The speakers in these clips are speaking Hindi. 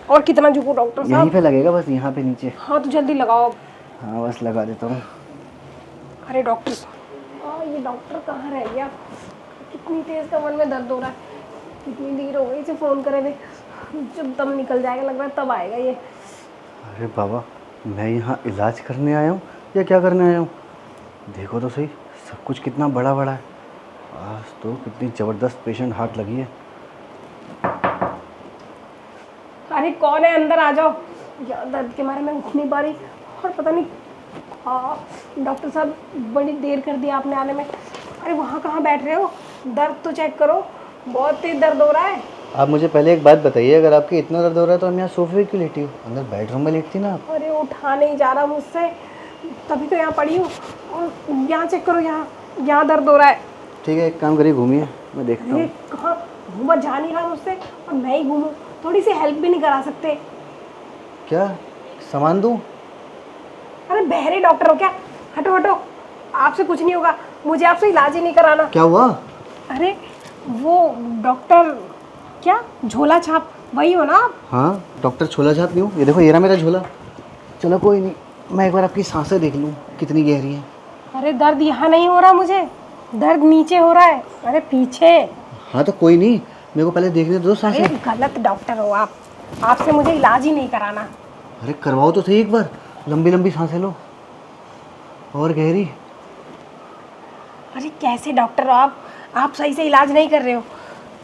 और कितना झुकूं डॉक्टर यहीं साहब? पे लगेगा बस, यहाँ पे नीचे। हाँ तो जल्दी लगाओ। हाँ बस लगा देता हूँ। अरे डॉक्टर साहब, ये डॉक्टर कहाँ रह गया? कितनी तेज कमर में दर्द हो रहा है, कितनी देर हो गई इसे फ़ोन करे थे। जब दम निकल जाएगा लग रहा है तब आएगा ये। अरे बाबा, मैं यहाँ इलाज करने आया हूँ या क्या करने आया हूँ? देखो तो सही, सब कुछ कितना बड़ा बड़ा है। आज तो कितनी ज़बरदस्त पेशेंट हार्ट लगी है। अरे कौन है, अंदर आ जाओ। यार दर्द के मारे मैं उठ नहीं पा रही और पता नहीं। हाँ डॉक्टर साहब, बड़ी देर कर दी आपने आने में। अरे वहाँ कहाँ बैठ रहे हो, दर्द तो चेक करो, बहुत तेज दर्द हो रहा है। आप मुझे पहले एक बात बताइए, अगर आपके इतना दर्द हो रहा है तो हम यहाँ सोफे पे क्यों लेटी हो? अंदर बेडरूम में लेटती ना आप। अरे उठा नहीं जा रहा मुझसे, तभी तो यहाँ पड़ी हूँ। और यहाँ चेक करो, यहाँ यहाँ दर्द हो रहा है। ठीक है, एक काम करिए, घूमिए, मैं देखता अरे हूँ। कहाँ, घूमा जा नहीं रहा मुझसे और मैं ही घूमूं? थोड़ी सी हेल्प भी नहीं करा सकते? क्या सामान दूँ? अरे बहरे डॉक्टर हो क्या? हटो हटो, आपसे कुछ नहीं होगा, मुझे आपसे इलाज ही नहीं कराना। क्या हुआ? अरे वो डॉक्टर, क्या झोला छाप वही हो ना आप? हाँ डॉक्टर छोला छाप नहीं हूँ। ये देखो, ये रहा मेरा झोला। चलो कोई नहीं, मैं एक बार आपकी सांसें देख लूँ कितनी गहरी है। अरे दर्द यहाँ नहीं हो रहा मुझे, दर्द नीचे हो रहा है, अरे पीछे। हाँ तो कोई नहीं, मेरे को पहले देखने दो सांसें। अरे गलत डॉक्टर हो आप, आपसे मुझे इलाज ही नहीं कराना। अरे करवाओ तो सही एक बार, लंबी लंबी सांसें लो और गहरी। अरे कैसे डॉक्टर हो आप सही से इलाज नहीं कर रहे हो।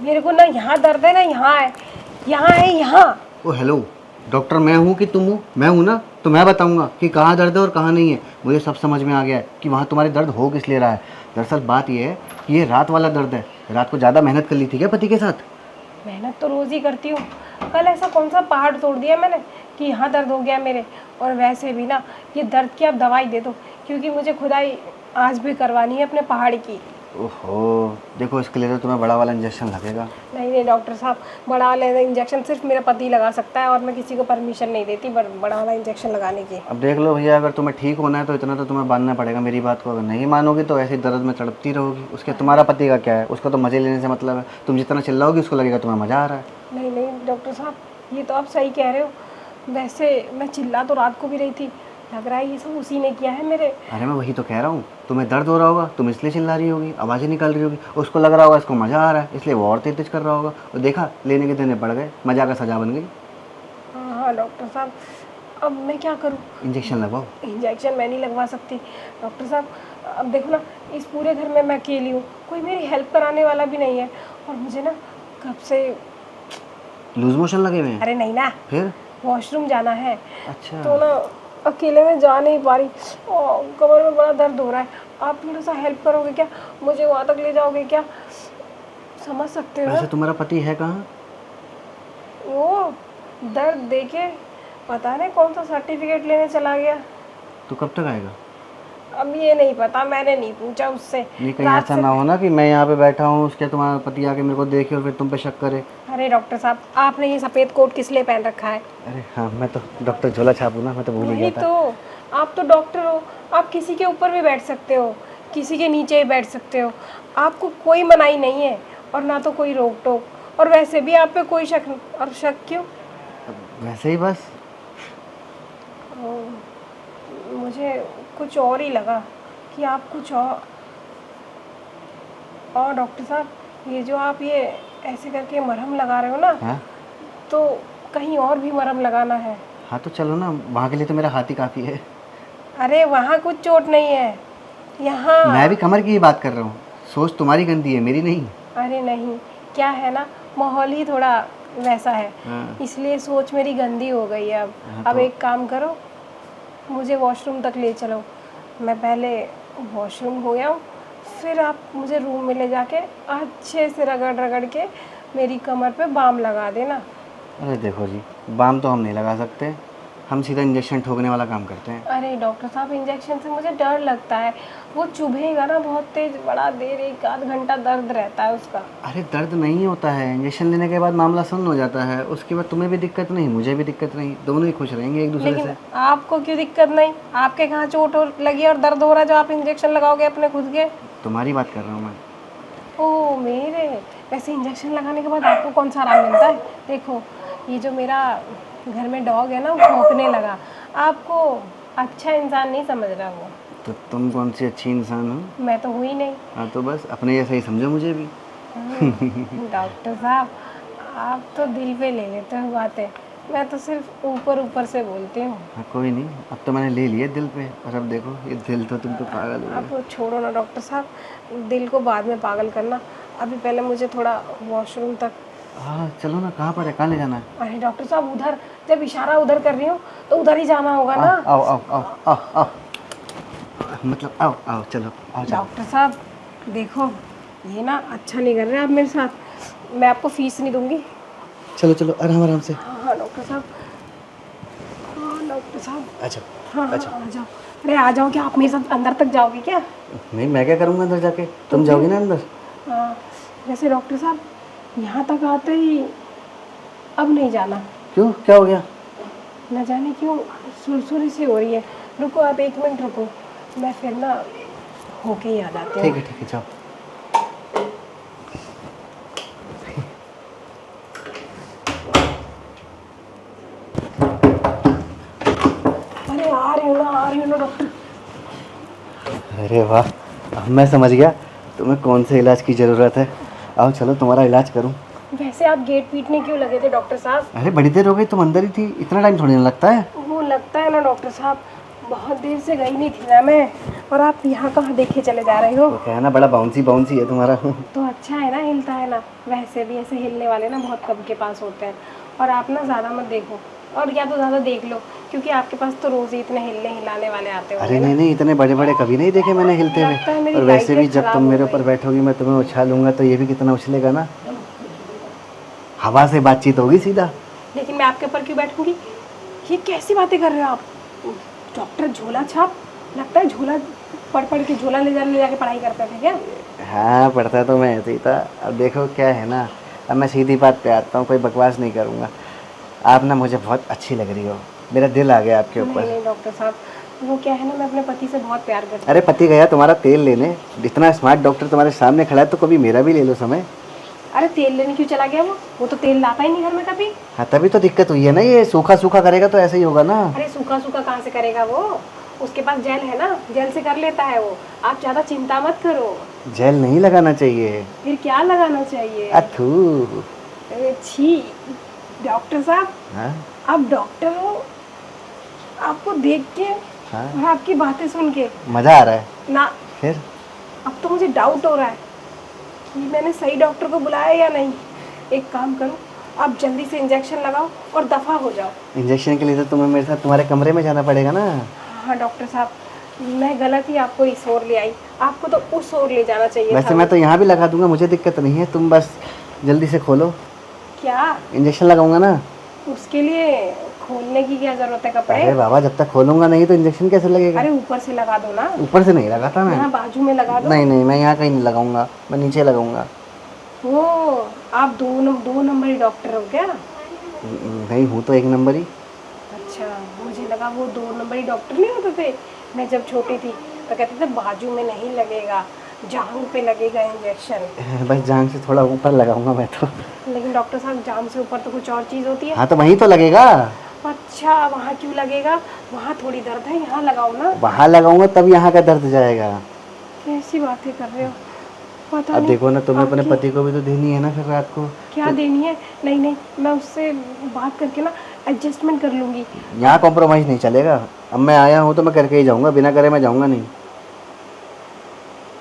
मेरे को ना यहाँ दर्द है ना यहाँ है, यहाँ है यहाँ। ओ हेलो, डॉक्टर मैं हूँ कि तुम हो? मैं हूँ ना, तो मैं बताऊँगा कि कहाँ दर्द है और कहाँ नहीं है। मुझे सब समझ में आ गया है कि वहाँ तुम्हारे दर्द हो किस लिए रहा है। दरअसल बात ये है कि ये रात वाला दर्द है। रात को ज़्यादा मेहनत कर ली थी क्या पति के साथ? मेहनत तो रोज़ ही करती हूँ, कल ऐसा कौन सा पहाड़ तोड़ दिया मैंने कि यहाँ दर्द हो गया मेरे। और वैसे भी ना ये दर्द की आप दवाई दे दो, क्योंकि मुझे खुदाई आज भी करवानी है अपने पहाड़ की। ओहो, देखो इसके लिए तो तुम्हें बड़ा वाला इंजेक्शन लगेगा। नहीं नहीं डॉक्टर साहब, बड़ा वाला इंजेक्शन सिर्फ मेरा पति लगा सकता है और मैं किसी को परमिशन नहीं देती बड़ा वाला इंजेक्शन लगाने की। अब देख लो भैया, अगर तुम्हें ठीक होना है तो इतना तो तुम्हें मानना पड़ेगा मेरी बात को। अगर नहीं मानोगे तो ऐसे दर्द में तड़पती रहोगी। उसके तुम्हारा पति का क्या है, उसका तो मज़े लेने से मतलब है। तुम जितना चिल्लाओगी उसको लगेगा तुम्हें मज़ा आ रहा है। नहीं नहीं डॉक्टर साहब, ये तो आप सही कह रहे हो। वैसे मैं चिल्ला तो रात को भी रही थी, लग रहा है ये सब उसी ने किया है मेरे। अरे मैं वही तो कह रहा हूँ, तुम्हें दर्द हो रहा होगा, तुम इसलिए चिल्ला रही होगी, आवाज़ें निकाल रही होगी। उसको लग रहा होगा इसको मज़ा आ रहा है, इसलिए वो और तेज तेज कर रहा होगा। और देखा, लेने के देने पड़ गए, मज़ा का सजा बन गई। हाँ हाँ डॉक्टर साहब, अब मैं क्या करूँ? इंजेक्शन लगवाओ। इंजेक्शन मैं नहीं लगवा सकती डॉक्टर साहब। अब देखो ना, इस पूरे घर में मैं अकेली हूँ, कोई मेरी हेल्प कराने वाला भी नहीं है। और मुझे ना कब से लूज मोशन लगे हुए हैं? अरे नहीं ना, फिर? वॉशरूम जाना है। अच्छा। तो ना अकेले में जा नहीं पा रही और कमर में बड़ा दर्द हो रहा है। आप थोड़ा सा हेल्प करोगे क्या, मुझे वहाँ तक ले जाओगे क्या? समझ सकते हो वैसे ना? तुम्हारा पति है कहाँ? वो दर्द देके पता नहीं कौन सा सर्टिफिकेट लेने चला गया। तो कब तक आएगा? अब ये नहीं पता, मैंने नहीं पूछा उससे। नहीं कहीं रात ऐसा से ना हो ना कि मैं यहाँ पे बैठा हूँ, उसके तुम्हारा पति आके मेरे को देखे और फिर तुम पे शक करे। अरे डॉक्टर साहब, आपने ये सफ़ेद कोट किस लिए पहन रखा है? अरे हाँ, मैं तो डॉक्टर झोला छाप हूँ ना, मैं तो भूल ही वही गया था। तो, आप तो डॉक्टर हो, आप किसी के ऊपर भी बैठ सकते हो, किसी के नीचे भी बैठ सकते हो, आपको कोई मनाही नहीं है और ना तो कोई रोक टोक। और वैसे भी आप पे कोई शक, और शक क्यों? वैसे ही बस। मुझे कुछ और ही लगा कि आप कुछ और डॉक्टर साहब, ये जो आप ये ऐसे करके मरहम लगा रहे हो ना, हाँ तो कहीं और भी मरहम लगाना है। हाँ, तो चलो ना, वहाँ के लिए तो मेरा हाथ ही काफ़ी है। अरे वहाँ कुछ चोट नहीं है, यहाँ। मैं भी कमर की ही बात कर रहा हूँ, सोच तुम्हारी गंदी है, मेरी नहीं। अरे नहीं, क्या है ना, माहौल ही थोड़ा वैसा है, हाँ। इसलिए सोच मेरी गंदी हो गई है। हाँ, अब तो एक काम करो, मुझे वॉशरूम तक ले चलो। मैं पहले वॉशरूम हो आऊँ, फिर आप मुझे रूम में ले जाके अच्छे से रगड़ रगड़ के मेरी कमर पे बाम लगा देना। अरे देखो जी, बाम तो हम नहीं लगा सकते, हम सीधा इंजेक्शन ठोकने वाला काम करते हैं। अरे डॉक्टर साहब, इंजेक्शन से मुझे डर लगता है, वो चुभेगा ना बहुत तेज, बड़ा देर, 1 आध घंटा दर्द रहता है उसका। अरे दर्द नहीं होता है, इंजेक्शन लेने के बाद मामला सन्न हो जाता है। उसके बाद तुम्हें भी दिक्कत नहीं, मुझे भी दिक्कत नहीं, दोनों ही खुश रहेंगे एक दूसरे लेकिन से। आपको क्यों दिक्कत नहीं? आपके कहाँ चोट लगी और दर्द हो रहा है जो आप इंजेक्शन लगाओगे अपने खुद के? तुम्हारी बात कर रहा हूँ मैं। ओ मेरे, वैसे इंजेक्शन लगाने के बाद आपको कौन सा आराम मिलता है? देखो, ये जो मेरा घर में डॉग है ना, वो भौंकने लगा। आपको अच्छा इंसान नहीं समझ रहा वो। तो तुम कौन सी अच्छी इंसान हो? मैं तो हुई नहीं। हाँ तो बस अपने जैसा ही समझो मुझे भी। डॉक्टर साहब, आप तो दिल पे ले लेते हो बातें, मैं तो सिर्फ ऊपर ऊपर से बोलती हूँ। हाँ कोई नहीं, अब तो मैंने ले लिया दिल पे, और अब देखो ये दिल तो तुम तो पागल हो गए। आप छोड़ो ना डॉक्टर साहब, दिल को बाद में पागल करना, अभी पहले मुझे थोड़ा वॉशरूम तक। हाँ चलो ना, कहाँ पर है, कहाँ ले जाना है? अरे डॉक्टर साहब, उधर, जब इशारा उधर कर रही हूँ तो उधर ही जाना होगा ना। आओ आओ आओ आओ आओ, मतलब आओ आओ, चलो आओ चलो। डॉक्टर साहब देखो, ये ना अच्छा नहीं कर रहे आप मेरे साथ, मैं आपको फीस नहीं दूंगी। चलो चलो, आराम आराम से। हाँ हाँ डॉक्टर साहब, हाँ डॉक्टर साहब। अच्छा हाँ हाँ आ जाओ। अरे आ जाओ, क्या आप मेरे साथ अंदर तक जाओगे क्या? नहीं, मैं क्या करूँगा अंदर जाके, तुम जाओगी ना अंदर। हाँ, वैसे डॉक्टर साहब यहाँ तक आते ही अब नहीं जाना। क्यों, क्या हो गया? न जाने क्यों सुरसुरी सी हो रही है। रुको आप 1 मिनट रुको, मैं फिर ना होके ही आ जाती हूँ। ठीक है जाओ। अरे आ रही हूँ ना डॉक्टर। अरे वाह, अब मैं समझ गया तुम्हें कौन से इलाज की ज़रूरत है। आओ चलो, तुम्हारा इलाज करूं। वैसे आप गेट पीटने क्यों लगे थे डॉक्टर साहब? अरे बड़ी देर हो गई, तुम अंदर ही थी, इतना टाइम थोड़ी ना लगता है। वो लगता है ना डॉक्टर साहब, बहुत देर से गई नहीं थी ना मैं, और आप यहाँ कहाँ देखे चले जा रहे हो? तो क्या है ना, बड़ा बाउंसी बाउंसी है तुम्हारा। तो अच्छा है ना, हिलता है ना। वैसे भी ऐसे हिलने वाले ना बहुत कम के पास होते हैं, और आप ना ज़्यादा मत देखो, और या तो ज़्यादा देख लो, क्योंकि आपके पास तो रोज़ ही इतने हिलने हिलाने वाले आते अरे होंगे। नहीं, इतने बड़े बड़े कभी नहीं देखे मैंने हिलते लगता है हुए। मेरी और वैसे भी लाइटें जब खराब तुम हो मेरे गई। ऊपर बैठोगी मैं तुम्हें उछालूंगा तो ये भी कितना उछलेगा ना। हवा से बातचीत होगी सीधा। लेकिन मैं आपके ऊपर क्यों बैठूंगी? ये कैसी बातें कर रहे हो आप? डॉक्टर झोला छाप, लगता है झोला पढ़ के झोला ले जाके पढ़ाई करते थे क्या? हाँ, पढ़ता तो मैं ऐसे ही था। अब देखो क्या है ना, अब मैं सीधी बात पे आता हूँ, कोई बकवास नहीं करूँगा। आप ना मुझे बहुत अच्छी लग रही हो, मेरा दिल आ गया आपके ऊपर। नहीं डॉक्टर साहब, वो क्या है ना, मैं अपने पति से बहुत प्यार करती हूँ। अरे पति गया तुम्हारा तेल लेने, इतना स्मार्ट डॉक्टर तुम्हारे सामने खड़ा है तो कभी मेरा भी ले लो समय। अरे तेल लेने क्यों चला गया वो तो तेल लाता ही नहीं घर में कभी। हाँ तभी तो दिक्कत हुई है ना, ये सूखा सूखा करेगा तो ऐसे ही होगा ना। अरे सूखा सूखा कहाँ से करेगा वो, उसके पास जेल है ना, जेल से कर लेता है वो। आप ज़्यादा चिंता मत करो। जेल नहीं लगाना चाहिए। फिर क्या लगाना चाहिए? अथू। अरे छी डॉक्टर साहब, हाँ आप डॉक्टर हो, आपको देख के हाँ, और आपकी बातें सुन के मज़ा आ रहा है ना, फिर। अब तो मुझे डाउट हो रहा है कि मैंने सही डॉक्टर को बुलाया या नहीं। एक काम करो, आप जल्दी से इंजेक्शन लगाओ और दफ़ा हो जाओ। इंजेक्शन के लिए तो तुम्हें मेरे साथ तुम्हारे कमरे में जाना पड़ेगा ना। हाँ डॉक्टर साहब, मैं गलत ही आपको इस ओर ले आई, आपको तो उस ओर ले जाना चाहिए वैसे था। मैं तो यहाँ भी लगा दूंगा, मुझे दिक्कत नहीं है, तुम बस जल्दी से खोलो। क्या? इंजेक्शन लगाऊंगा ना। उसके लिए खोलने की क्या जरूरत है कपड़े? अरे बाबा, जब तक खोलूंगा नहीं तो इंजेक्शन कैसे लगेगा? अरे ऊपर से लगा दो ना, ऊपर से नहीं लगाता मैं। यहाँ बाजू में लगा दो। नहीं, मैं यहाँ कहीं नहीं लगाऊंगा, मैं नीचे लगाऊंगा। वो आप दो नंबरी डॉक्टर हो क्या? नहीं हूँ तो 1 नंबर ही। अच्छा, मुझे लगा वो 2 नंबरी डॉक्टर नहीं होते थे। मैं जब छोटी थी तो कहते थे बाजू में नहीं लगेगा, जांघ पे लगेगा इंजेक्शन। बस जांघ से थोड़ा ऊपर लगाऊंगा मैं तो। लेकिन डॉक्टर साहब, जांघ से ऊपर तो कुछ और चीज़ होती है। हाँ तो वहीं तो लगेगा। अच्छा, वहाँ क्यों लगेगा? वहाँ थोड़ी दर्द है, यहाँ लगाओ ना। वहाँ लगाऊंगा तब यहाँ का दर्द जाएगा। कैसी बातें कर रहे हो? पता अब नहीं। देखो ना, तुम्हें अपने आपकी पति को भी तो देनी है ना फिर रात को। क्या देनी है? नहीं, मैं उससे बात करके ना एडजस्टमेंट कर लूँगी। यहाँ कॉम्प्रोमाइज़ नहीं चलेगा। अब मैं आया हूँ तो मैं करके ही जाऊँगा, बिना करे मैं जाऊँगा नहीं।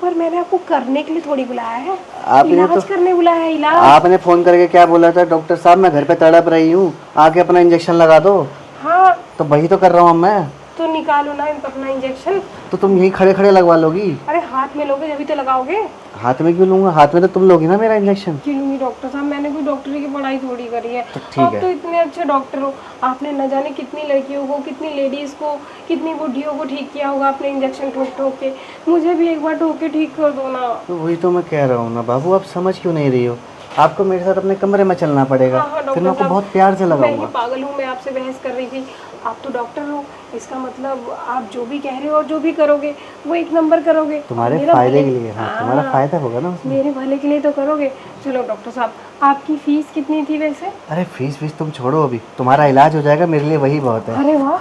पर मैंने आपको करने के लिए थोड़ी बुलाया है, आपने इलाज तो करने बुलाया है। इलाज? आपने फ़ोन करके क्या बोला था? डॉक्टर साहब मैं घर पे तड़प रही हूँ, आके अपना इंजेक्शन लगा दो। हाँ, तो वही तो कर रहा हूँ मैं। तो निकालो ना अपना इंजेक्शन। तो तुम यहीं खड़े खड़े लगवा लोगी। अरे हाथ में लोगे जभी तो लगाओगे। हाथ में क्यों लूँगा? हाथ में तो तुम लोगी ना मेरा इंजेक्शन। क्यों लूँगी डॉक्टर साहब? मैंने कोई डॉक्टरी की पढ़ाई थोड़ी करी है। तो ठीक आप है। तो इतने अच्छे डॉक्टर हो, आपने न जाने कितनी लड़कियों को, कितनी लेडीज़ को, कितनी बुढ़ियों को ठीक किया होगा आपने इंजेक्शन ठोक ठोक के। मुझे भी एक बार ठोक के ठीक कर दो ना। तो वही तो मैं कह रहा हूँ ना बाबू, आप समझ क्यों नहीं रही हो? आपको मेरे साथ अपने कमरे में चलना पड़ेगा। हाँ, हाँ, फिर मैं डॉक्टर आपको साहब, बहुत प्यार से मैं ही लगाऊंगा। पागल हूँ, मैं आपसे बहस कर रही थी। आप तो डॉक्टर हो, इसका मतलब आप जो भी कह रहे हो और जो भी करोगे वो एक नंबर करोगे। तुम्हारे मेरा फायदे भले, के लिए, हाँ तुम्हारा हाँ, फायदा होगा ना उसमें। मेरे भले के लिए तो करोगे। चलो डॉक्टर साहब, आपकी फीस कितनी थी वैसे? अरे फीस फीस तुम छोड़ो, अभी तुम्हारा इलाज हो जाएगा, मेरे लिए वही बहुत है। अरे वाह,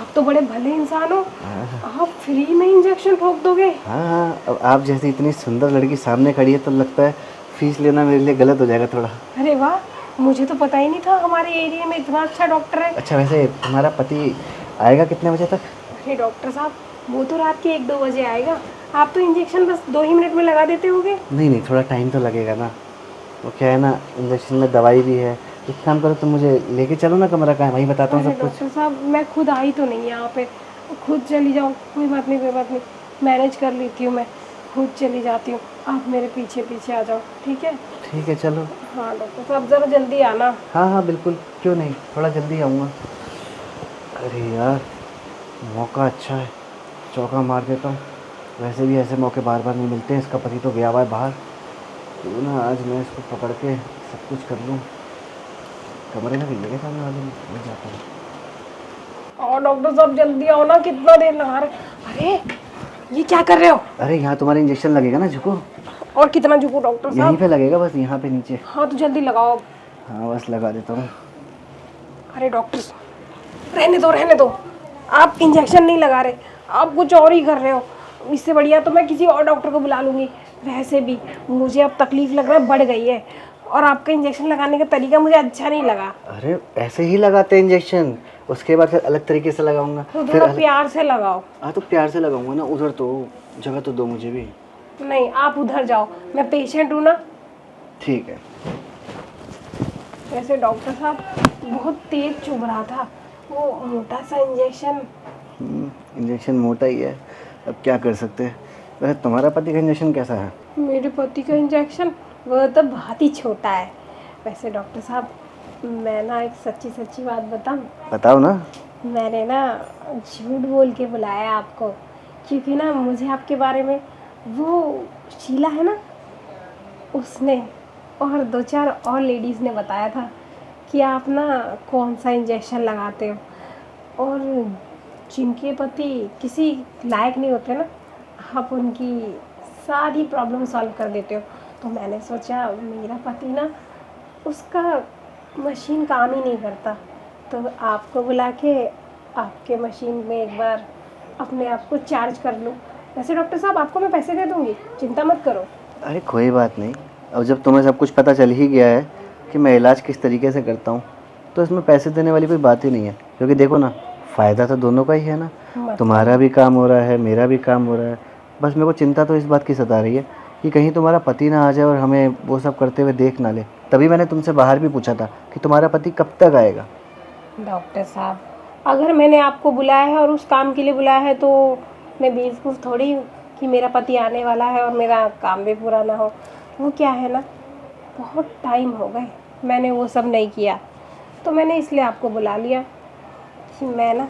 आप तो बड़े भले इंसान हो, आप फ्री में इंजेक्शन ठोक दोगे। हाँ हाँ, अब आप जैसी इतनी सुंदर लड़की सामने खड़ी है तो लगता है फीस लेना मेरे लिए गलत हो जाएगा थोड़ा। अरे वाह, मुझे तो पता ही नहीं था हमारे एरिया में इतना अच्छा डॉक्टर है। अच्छा वैसे तुम्हारा पति आएगा कितने बजे तक? अरे डॉक्टर साहब, वो तो रात के 1-2 बजे आएगा। आप तो इंजेक्शन बस 2 ही मिनट में लगा देते होगे। नहीं नहीं, थोड़ा टाइम तो लगेगा ना। वो क्या है ना, इंजेक्शन में दवाई भी है। एक काम करो, तुम मुझे लेके चलो ना, कमरा कहाँ है वहीं बताता हूँ अरे सब कुछ। डॉक्टर साहब, मैं खुद आई तो नहीं यहाँ पे, खुद चली जाऊँ। कोई बात नहीं, कोई बात नहीं, मैनेज कर लेती हूँ मैं, खुद चली जाती हूँ। आप मेरे पीछे पीछे आ जाओ, ठीक है? ठीक है चलो। हाँ डॉक्टर साहब, ज़रा जल्दी आना। हाँ हाँ बिल्कुल, क्यों नहीं, थोड़ा जल्दी आऊँगा। अरे यार, मौका अच्छा है, चौका मार देता हूँ। वैसे भी ऐसे मौके बार बार नहीं मिलते हैं। इसका पति तो गया हुआ है बाहर, तो ना आज मैं इसको पकड़ के सब कुछ कर लूँ। कमरे में भी लगे सामने वाले में, मैं जाता हूँ। और डॉक्टर साहब जल्दी आओ ना, कितना देर लगा रहे। अरे ये क्या कर रहे हो? अरे यहाँ तुम्हारा इंजेक्शन लगेगा ना, झुको। और कितना झुकूं डॉक्टर यहीं साहब? पे लगेगा, बस यहाँ पे नीचे। हाँ तो जल्दी लगाओ। हाँ बस लगा देता हूँ। अरे डॉक्टर साहब, रहने दो रहने दो, आप इंजेक्शन नहीं लगा रहे, आप कुछ और ही कर रहे हो। इससे बढ़िया तो मैं किसी और डॉक्टर को बुला लूँगी। वैसे भी मुझे अब तकलीफ लग रहा है, बढ़ गई है, और आपका इंजेक्शन लगाने का तरीका मुझे अच्छा नहीं लगा। अरे ऐसे ही लगाते हैं इंजेक्शन, उसके बाद फिर अलग तरीके से लगाऊंगा। तो फिर थोड़ा प्यार से लगाओ। हाँ तो प्यार से लगाऊंगा ना, उधर तो जगह तो दो मुझे भी। नहीं, आप उधर जाओ, मैं पेशेंट हूँ ना। ठीक है। वैसे डॉक्टर साहब, बहुत तेज चुभ रहा था, वो मोटा सा इंजेक्शन। इंजेक्शन मोटा ही है, अब क्या कर सकते हैं। वैसे तुम्हारा पति का इंजेक्शन कैसा है? मेरे पति का इंजेक्शन, वो तो बहुत ही छोटा है। वैसे डॉक्टर साहब, मैं ना एक सच्ची सच्ची बात बताऊं, बताओ ना। मैंने ना झूठ बोल के बुलाया आपको, क्योंकि ना मुझे आपके बारे में वो शीला है ना, उसने और 2-4 और लेडीज़ ने बताया था कि आप ना कौन सा इंजेक्शन लगाते हो, और जिनके पति किसी लायक नहीं होते ना, आप उनकी सारी प्रॉब्लम सॉल्व कर देते हो। तो मैंने सोचा मेरा पति ना, उसका मशीन काम ही नहीं करता, तो आपको बुला के आपके मशीन में एक बार अपने आप को चार्ज कर लूँ। वैसे डॉक्टर साहब, आपको मैं पैसे दे दूँगी, चिंता मत करो। अरे कोई बात नहीं, अब जब तुम्हें सब कुछ पता चल ही गया है कि मैं इलाज किस तरीके से करता हूँ, तो इसमें पैसे देने वाली कोई बात ही नहीं है। क्योंकि देखो ना, फ़ायदा तो दोनों का ही है ना। तुम्हारा भी काम हो रहा है, मेरा भी काम हो रहा है। बस मेरे को चिंता तो इस बात की सता रही है कि कहीं तुम्हारा पति ना आ जाए और हमें वो सब करते हुए देख ना ले। तभी मैंने तुमसे बाहर भी पूछा था कि तुम्हारा पति कब तक आएगा। डॉक्टर साहब, अगर मैंने आपको बुलाया है और उस काम के लिए बुलाया है, तो मैं बेवकूफ़ थोड़ी हूँ कि मेरा पति आने वाला है और मेरा काम भी पूरा ना हो। वो क्या है ना, बहुत टाइम हो गए मैंने वो सब नहीं किया, तो मैंने इसलिए आपको बुला लिया कि मैं ना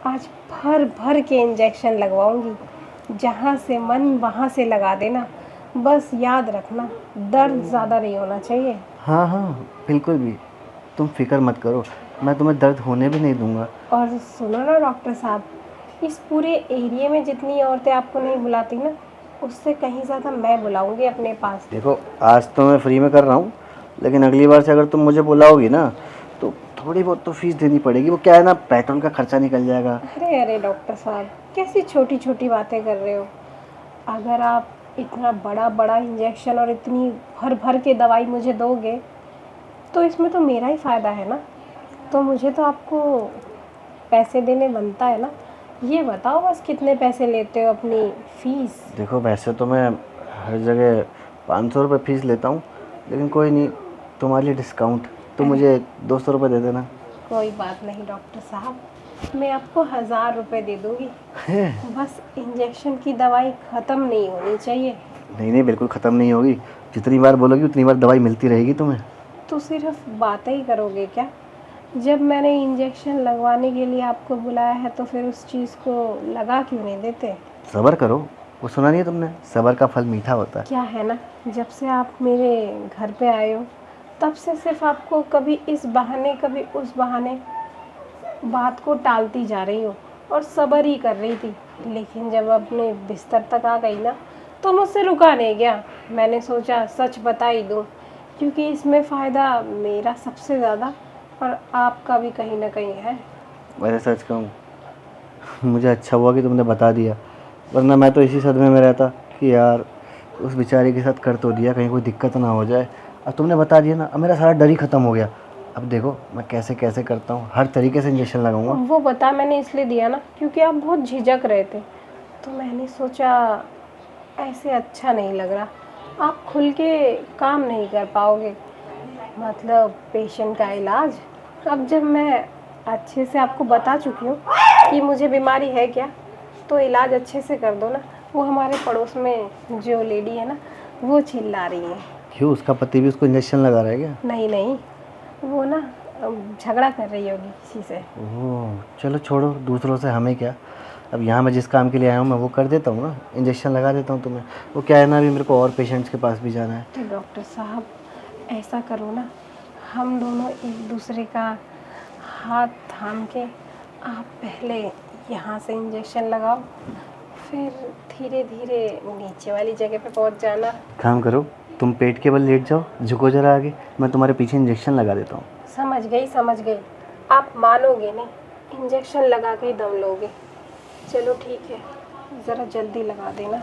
आज भर भर के इंजेक्शन लगवाऊंगी। जहाँ से मन वहाँ से लगा देना, बस याद रखना दर्द ज़्यादा नहीं होना चाहिए। हाँ हाँ बिल्कुल भी, तुम फिक्र मत करो, मैं तुम्हें दर्द होने भी नहीं दूंगा। और सुनो ना डॉक्टर साहब, इस पूरे एरिया में जितनी औरतें आपको नहीं बुलाती ना, उससे कहीं ज़्यादा मैं बुलाऊंगी अपने पास। देखो आज तो मैं फ्री में कर रहा हूँ, लेकिन अगली बार से अगर तुम मुझे बुलाओगी ना, तो थोड़ी बहुत तो फीस देनी पड़ेगी। वो क्या है ना, पेट्रोल का खर्चा निकल जाएगा। अरे अरे डॉक्टर साहब, कैसी छोटी छोटी बातें कर रहे हो। अगर आप इतना बड़ा बड़ा इंजेक्शन और इतनी भर भर के दवाई मुझे दोगे, तो इसमें तो मेरा ही फ़ायदा है ना, तो मुझे तो आपको पैसे देने बनता है ना। ये बताओ बस, कितने पैसे लेते हो अपनी फ़ीस? देखो वैसे तो मैं हर जगह 500 रुपये फीस लेता हूँ, लेकिन कोई नहीं, तुम्हारे लिए डिस्काउंट, तो मुझे 200 रुपये दे देना। कोई बात नहीं डॉक्टर साहब, मैं आपको 1000 रुपये दे दूँगी। बस इंजेक्शन की दवाई ख़त्म नहीं होनी चाहिए। नहीं नहीं, बिल्कुल ख़त्म नहीं होगी। जितनी बार बोलोगी उतनी बार दवाई मिलती रहेगी तुम्हें। तो सिर्फ बातें ही करोगे क्या? जब मैंने इंजेक्शन लगवाने के लिए आपको बुलाया है, तो फिर उस चीज़ को लगा क्यों नहीं देते? सब्र करो, वो सुना नहीं है तुमने, सब्र का फल मीठा होता है। क्या है ना, जब से आप मेरे घर पे आए हो तब से सिर्फ आपको कभी इस बहाने कभी उस बहाने बात को टालती जा रही हो और सब्र ही कर रही थी। लेकिन जब अपने बिस्तर तक आ गई ना तो मुझसे रुका नहीं गया। मैंने सोचा सच बता ही दूँ, क्योंकि इसमें फ़ायदा मेरा सबसे ज़्यादा और आपका भी कहीं ना कहीं है। वैसे सच कहूँ, मुझे अच्छा हुआ कि तुमने बता दिया, वरना मैं तो इसी सदमे में रहता कि यार उस बेचारे के साथ कर तो दिया, कहीं कोई दिक्कत ना हो जाए। अब तुमने बता दिया ना, अब मेरा सारा डर ही ख़त्म हो गया। अब देखो मैं कैसे कैसे करता हूँ, हर तरीके से इंजेक्शन लगाऊंगा। वो बता मैंने इसलिए दिया ना क्योंकि आप बहुत झिझक रहे थे, तो मैंने सोचा ऐसे अच्छा नहीं लग रहा, आप खुल के काम नहीं कर पाओगे, मतलब पेशेंट का इलाज। अब जब मैं अच्छे से आपको बता चुकी हूँ कि मुझे बीमारी है क्या, तो इलाज अच्छे से कर दो ना। वो हमारे पड़ोस में जो लेडी है ना, वो चिल्ला रही है। क्यों, उसका पति भी उसको इंजेक्शन लगा रहा है क्या? नहीं नहीं, वो ना झगड़ा कर रही होगी किसी से। ओह चलो छोड़ो, दूसरों से हमें क्या। अब यहाँ मैं जिस काम के लिए आया हूँ मैं वो कर देता हूँ ना, इंजेक्शन लगा देता हूँ तुम्हें। वो क्या है ना, अभी मेरे को और पेशेंट्स के पास भी जाना है। तो डॉक्टर साहब ऐसा करो ना, हम दोनों एक दूसरे का हाथ थाम के आप पहले यहाँ से इंजेक्शन लगाओ, फिर धीरे धीरे नीचे वाली जगह पे पहुँच जाना। काम करो, तुम पेट के बल लेट जाओ, झुको जरा आगे, मैं तुम्हारे पीछे इंजेक्शन लगा देता हूँ। समझ गई समझ गई, आप मानोगे नहीं, इंजेक्शन लगा के ही दम लोगे। चलो ठीक है, ज़रा जल्दी लगा देना।